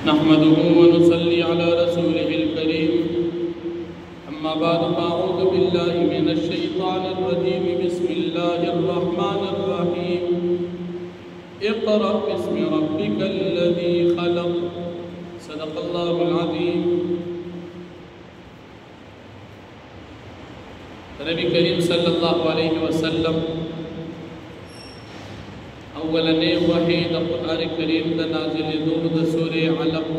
نحمده ونصلي على رسوله الكريم أما بعد فأعوذ بالله من الشيطان الرجيم بسم الله الرحمن الرحيم اقرأ باسم ربك الذي خلق صدق الله العظيم. نبی کریم صلی اللہ علیہ وسلم اولنی وحی دا قرآن کریم دا نازل دو دا سورہ علق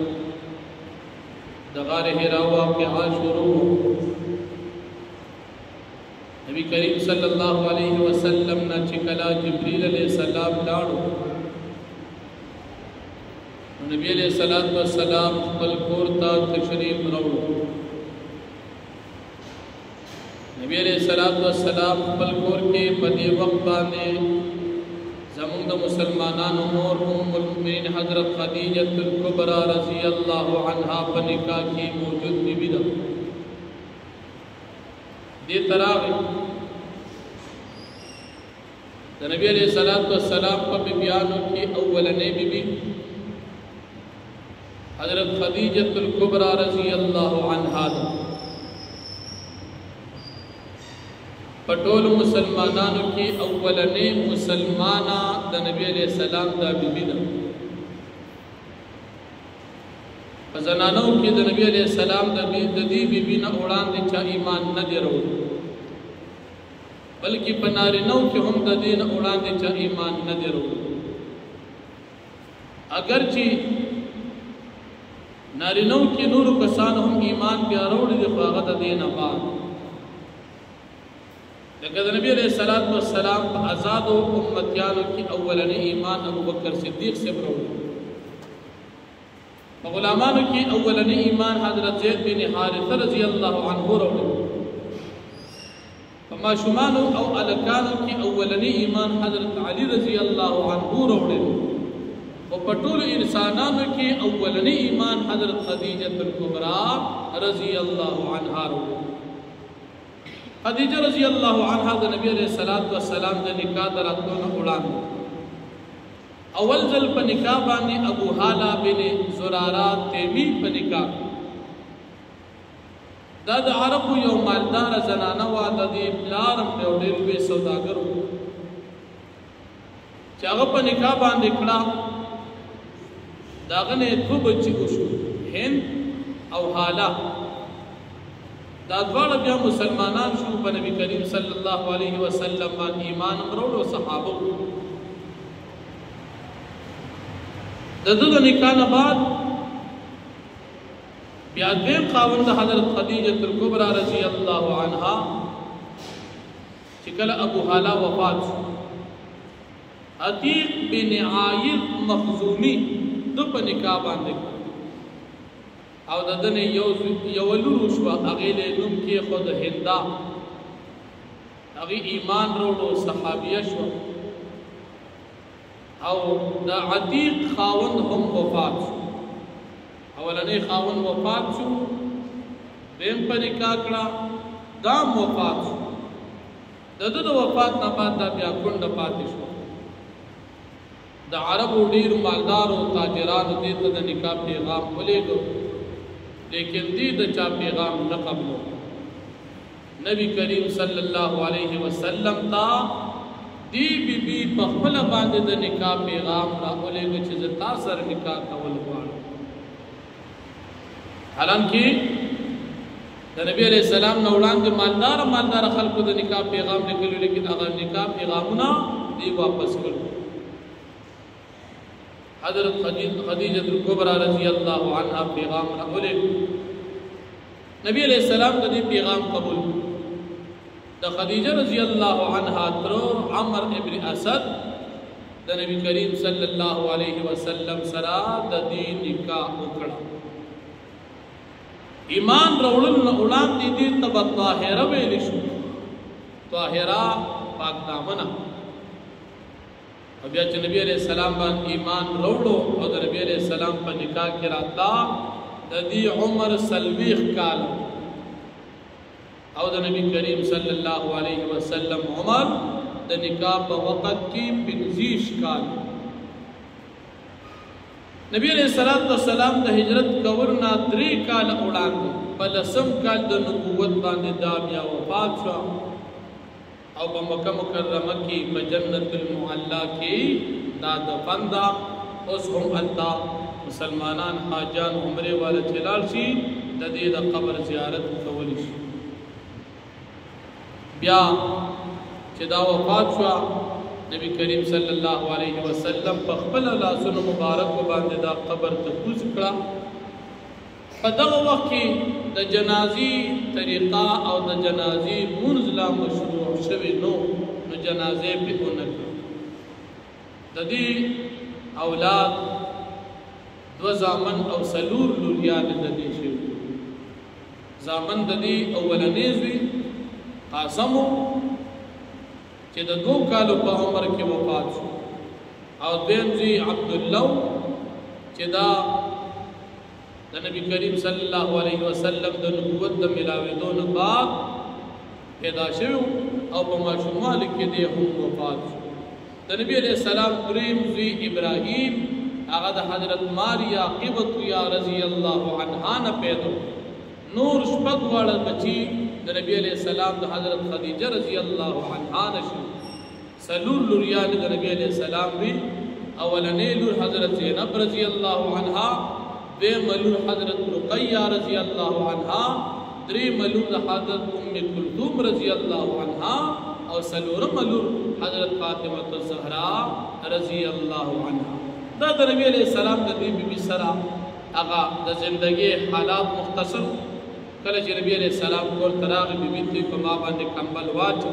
دا غار حرا واقعہ شروع. نبی کریم صلی اللہ علیہ وسلم نا چکلا جبریل علیہ السلام لاڑو. نبی علیہ السلام قل کورتا تشریف روڑو. نبی علیہ السلام قل کور کے پدی وقت بانے زمون دا مسلمانانو مور ام المؤمنین حضرت خدیجۃ الکبریٰ رضی اللہ عنہا پنکا کی موجود بی بی دا دی تراغی دا نبی علیہ السلام پا بیانو کی اولنی بی بی حضرت خدیجۃ الکبریٰ رضی اللہ عنہا دا پٹول مسلمانانو کی اولنی مسلمانہ دا نبی علیہ السلام دا بی بی دا. فزنانو کی دا نبی علیہ السلام دا دی بی بی نا اوڑان دی چا ایمان نا دی رو بلکہ پنارنو کی ہم دا دی نا اوڑان دی چا ایمان نا دی رو. اگرچہ نارنو کی نور کسان ہم ایمان بیا روڑ دی خواغت دینا بعد لیکن نبی علیہ السلام آزاد و امتیانو کی اولنی ایمان ابو بکر صدیق سے بروڑ. غلامانو کی اولنی ایمان حضرت زید بن حارثہ رضی اللہ عنہ روڑ. معشومانو او الکانو کی اولنی ایمان حضرت علی رضی اللہ عنہ روڑ. و پٹول انسانانو کی اولنی ایمان حضرت خدیجۃ الکبریٰ رضی اللہ عنہ روڑ. خدیجہ رضی اللہ عنہ دا نبی علیہ السلام دا نکاح دا راتون اڑان. اول ذل پا نکاح بانی ابو حالہ بن زرارہ تیمی پا نکاح دا عربو یو مالدار زنانوا دا دی پلارم دیوڑیل بے سوداگرو چاگا پا نکاح باندے کڑا دا غنے دو بچی گوشو ہند او حالہ. دا دوار بیا مسلمانان شو پا نبی کریم صلی اللہ علیہ وسلم بان ایمان امروڑ و صحابو. دا دو نکاح بعد بیا دیم خاوند حضرت خدیجۃ الکبریٰ رضی اللہ عنہا چکل ابو حالہ وفات شو. عتیق بن عائد مخزومی دو پا نکاح باندے او ددن یولو شوا اغیل نم کی خود ہندا اغی ایمان روڑو صحابیہ شوا او دا عتیق خاوند ہم وفات شو. اولانی خاوند وفات شو دیم پا نکاح کڑا دام وفات شو. دا وفات نباد دا بیا کنڈ پاتی شو. دا عربو دیر مالدار و تاجران دیتا دا نکاح پیغام بلے گو لیکن دی دا چا پیغام نقبلو. نبی کریم صلی اللہ علیہ وسلم تا دی بی بی پخپل باند دا نکاح پیغام را اولے گو چیز تاثر نکاح کول خوان. حالانکہ دا نبی علیہ السلام نوڑان دی مالدار خلق دا نکاح پیغام نکلو لیکن اگر نکاح پیغامنا دی واپس کرو. حضرت خدیجۃ الکبریٰ رضی اللہ عنہ پیغام رہولے. نبی علیہ السلام دا دی پیغام قبول دا خدیجہ رضی اللہ عنہ ترو عمر ابن اسد دا نبی کریم صلی اللہ علیہ وسلم سرا دا دی نکاح اکڑا. ایمان روڑن اڑان دی دی تبا طاہرہ بیلشو. طاہرہ پاک دامنہ ابیا چھ نبی علیہ السلام بان ایمان روڑو اور نبی علیہ السلام پر نکاح کراتا دا دی عمر سلویخ کال اور نبی کریم صلی اللہ علیہ وسلم عمر دا نکاح پا وقت کی 25 کال. نبی علیہ السلام د هجرت کولو نه 3 کال وړاندې په 10 کال د نبوت باندې دا بیا وفات شو او په مکه مکرمه کې په جنت المعلا کې دا دفن ده. اوس هم هلته مسلمانان حاجان عمرې والا چې لاړ شي د دې د قبر زیارت کولی شي. بیا چې دا وفات شو نبی کریم صلی الله علیه وسلم په خپل لاسونو مبارک باندې دا قبر ته کوز کړه. په دغه وخت کې د جنازې طریقه او د جنازې منځ لا مشروع شوی نو جنازې په ونه د دې اولاد 2 زامن او 4 لوریان د دې شوي. زامن د دې اولنې زوی قاسم چې د 2 کالو په عمر کې وفات شو او دویم زوی عبدالله چې دا د نبی کریم صلی الله علیه وسلم د نبوت د ملاوېدو نه بعد پیدا شوی او په ماشوموالي کې دی هم وفات شو. د نبی علیہ السلام دریم زوی ابراهیم هغه د حضرت ماریا قبطیه رضی الله عنها نه پیدا. نور شپږ واړه بچي د نبی علیہ السلام د حضرت خدیجه رضی الله عنها نشو. 4 لوریان د نبی علیہ السلام وی. اولنې لور حضرت زینب رضی الله عنها، دویم لور حضرت رقیہ رضی الله عنها، دریم لور حضرت ام کلثوم رضی الله عنها او څلورم لور حضرت فاطمه الزهرا رضی الله عنها. دا د نبی علیہ السلام د دې بیبي سره هغه د ژوندۍ حالات مختصر. کله چې نبی علیہ السلام کور ته راغی بیبي ته په ما باندې کمبل واچو،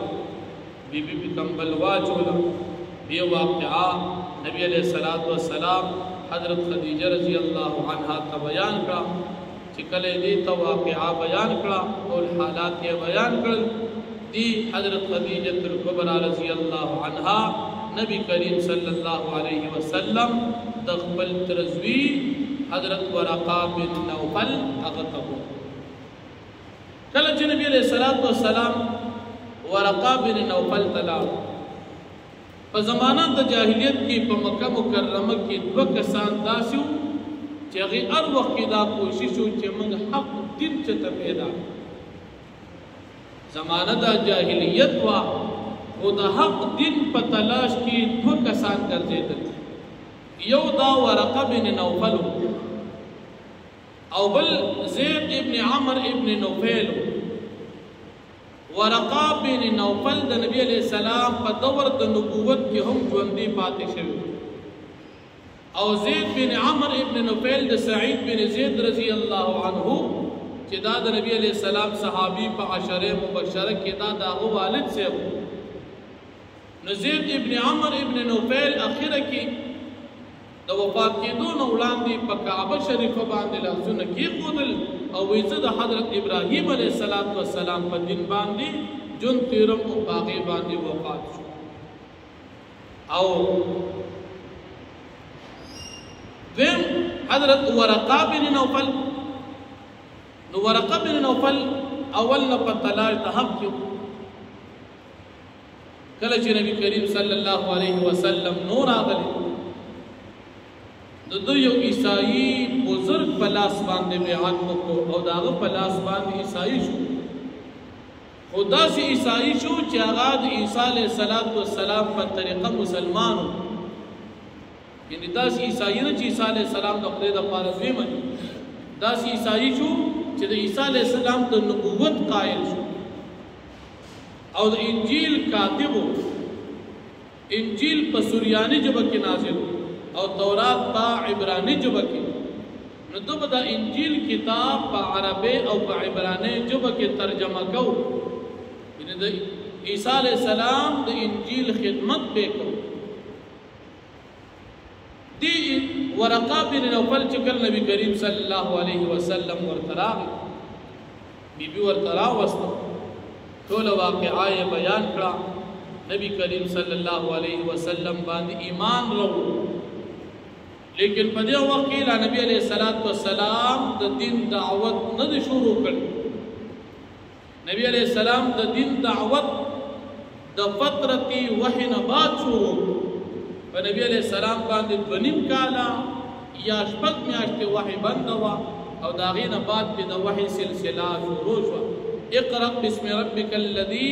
بیبي په کمبل واچوله. بیا واقعا نبی علیہ السلام حضرت خدیجه رضی الله عنها ته بیان کړه چې کله دې ته واقعا بیان کړه او حالات یې بیان کړل. دی حضرت خدیجه الکبرى رضی الله عنها نبی کریم صلی الله علیه وسلم د خپل ترزوی حضرت ورقا بن نوفل هغه ته کله چې نبی علیہ السلام ورقا بن نوفل تلا په زمانہ د جاهلیت کې په مکه مکرمه کې 2 کسان داسیو چې هغه هر وخت دا کوشش وکړي چې موږ حق دین ته پیدا. زمانہ د جاهلیت وا او د حق دین په تلاش کې 2 کسان ګرځیدل. یو دا ورقه بن نوفل او بل زید ابن عمر ابن نوفل. ورقه بن نوفل د نبی علیہ السلام په دور د نبوت کې هم ژوندی پاتې شوی او زید بن عمر ابن نوفل د سعید بن زید رضی الله عنه چې دا د نبی علیہ السلام صحابی په عشره مبشره کې دا دغه والد سیو. نو زید ابن عمر ابن نوفل اخره کې د وفات کېدو نه وړاندې په کعبه شریفه باندې لاسونه کېښودل او وایي زه د حضرت ابراهیم علیه السلام په دین باندې جون تیرم او باغې باندې وفات شو. او دویم حضرت ورقا بن نوفل. نو ورقا بن نوفل اول نه په تلاش د حق کې کله چې نبی کریم صلی الله علیه وسلم نور راغلی د یو عیسائی بزرگ په لاس باندې بیعت وکړو او د هغه په لاس باندې عیسائی شو. خو داسې عیسائی شو چې هغه د عیسی علیه السلام په طریقه مسلمانو، یعنې داسې عیسائی نه چې عیسی علیه السلام د خدای دپاره ومني، داسې عیسائی شو چې د عیسی علیه السلام د نبوت قائل شو او د انجیل کاتبو. انجیل په سوریانی ژبه کې نازل او تورات په عبرانی ژبه کې. نو دوی به د انجیل کتاب په عربي او په عبرانی ژبه کې ترجمه کو، یعنې د عیسی علیه السلام د انجیل خدمت به کو. دی ورقا بن نوفل چې کله نبی کریم صلی الله علیه وسلم ورته راغی، بیبي ورته راوسته، ټوله واقعه یې بیان کړه. نبی کریم صلی الله علیه وسلم باندې ایمان راوړ. لیکن په دې وخت کې لا نبی علیہ السلام د دین دعوت نه دی شروع کړ. نبی علیہ السلام د دین دعوت د فترتي وحی نه بعد شروع. په نبی علیہ السلام باندې 2.5 کاله یا شپږ میاشتې وحی بنده وه او د هغې نه بعد پې د وحی سلسله شروع شوه. اقرأ بسم ربک الذي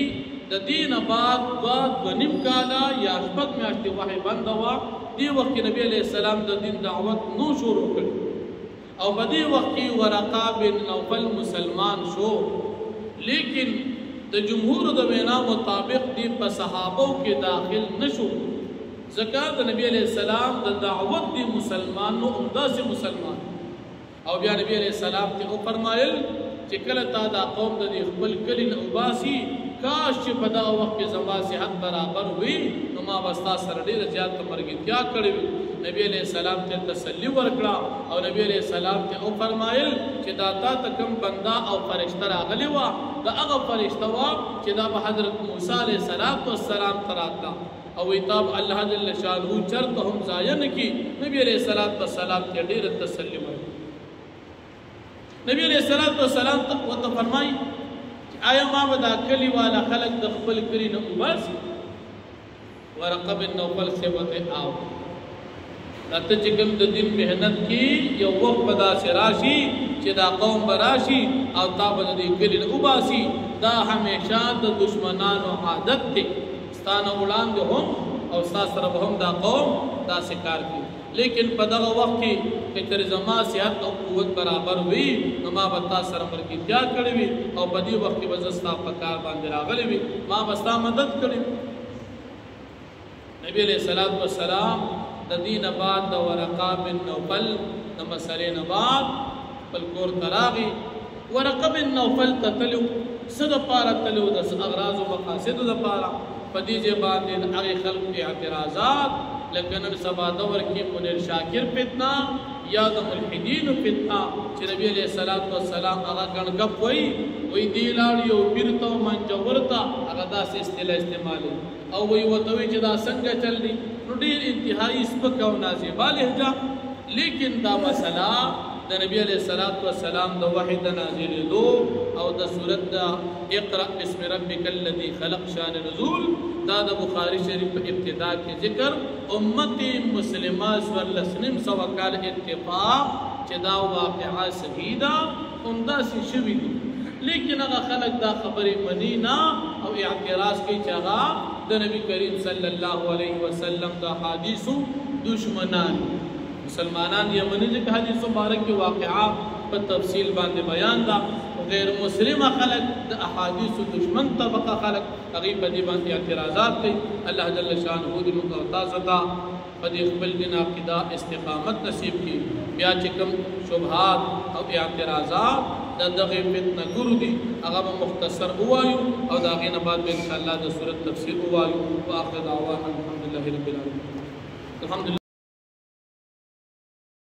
د دې نه بعد دوه نیم کاله یا شپږ میاشتې وحی بنده وه. دې وخت کې نبي علیه السلام د دین دعوت نو شروع کړي او په دې وخت کې ورقه بن نوفل مسلمان شو، لیکن د جمهور د وینا مطابق دی په صحابو کې داخل نشو، ځکه د نبی علیه السلام د دعوت دی مسلمان نو همداسې مسلمان. او بیا نبی علیه السلام ته وفرمایل چې کله تا دا قوم د دې خپل کلي نه وباسي، کاش چې په دغه وخت کې زما صحت برابر وي نو ما به ستا سره ډېره زیاته مرګتیا کړې وي. نبی علیه السلام ته تسلي ورکړه او نبی علیه السلام ته وفرمایل چې دا تا ته کوم بنده او فرشته راغلې وه، د هغه فرشته وه چې دا به حضرت موسی علیه السلام ته راتله او وایي تا به الله جل شانه چرته هم ضایع نه کړي. نبی علیه السلام ته ډېره تسلي ورکړه. نبی علیه السلام ورته فرمایي آیا ما به دا کلي والا خلک د خپل کلي نه وباسي؟ ورقه بن نوفل صاحب ورته آو دا ته چې کوم د دین محنت کې یو وخت به داسې راشي چې دا قوم به راشي او تا به د دې کلي نه وباسي. دا همیشه د دشمنانو عادت دی، ستا نه وړاندې هم او ستا سره به هم دا قوم داسې کار کوي. لیکن په دغه وخت کې که چېرې زما صحت او قوت برابر وي نو ما به تا سره ملګرتیا کړې وي او په دې وخت کې به زه ستا په کار باندې راغلی وي، ما به ستا مدد کړې وي. نبی علیه السلام د دې نه بعد د ورقه بن نوفل د مسلې نه بعد خپل کور ته راغی. ورقه بن نوفل ته تلو، څه دپاره تلو؟ د اغراضو مقاصدو دپاره. په دې ځای باندې د هغې خلکو اعتراضات لکه نن سبا دور کې منیر شاکر فتنه یا د ملحدینو فتنه چې نبی علیه السلام هغه ګڼګپ وایي دې لاړ یو پیر ته منجور ته هغه داسې اصطلاح استعمالوي او وایي ورته وایي چې دا څنګه چل دی، نو ډېر انتهایي سپکه او نازیبا لهجه. لیکن دا مسله د نبی علیه السلام د وحی د نازلېدو او د صورت د اقرأ بسم ربک الذي خلق شان نزول دا د بخاری شریف په ابتدا کې ذکر امت مسلمه 1400 کال اتفاق چې دا واقعه صحیح ده همداسې شوي دي. لیکن هغه خلک دا خبرې مني نه او اعتراض کوي چې هغه د نبی کریم صلی الله علیه وسلم د احادیثو دشمنان مسلمانان یې مني چې حدیث مبارک کې واقعه په تفصیل باندې بیان ده. غیر مسلمه خلق د احادیثو دشمن طبقه خلق هغوی په دې باندې اعتراضات کوي. الله جل شانه دې موږ او تاسو ته په دې خپل دین عقیده استقامت نصیب کړي. بیا چې کوم شبهات او اعتراضات د دغې فتنهګرو دي هغه به مختصر ووایو او د هغې نه بعد به انشاءالله د صورت تفسیر ووایو. واخر دعوانا الحمدلله رب العالمین.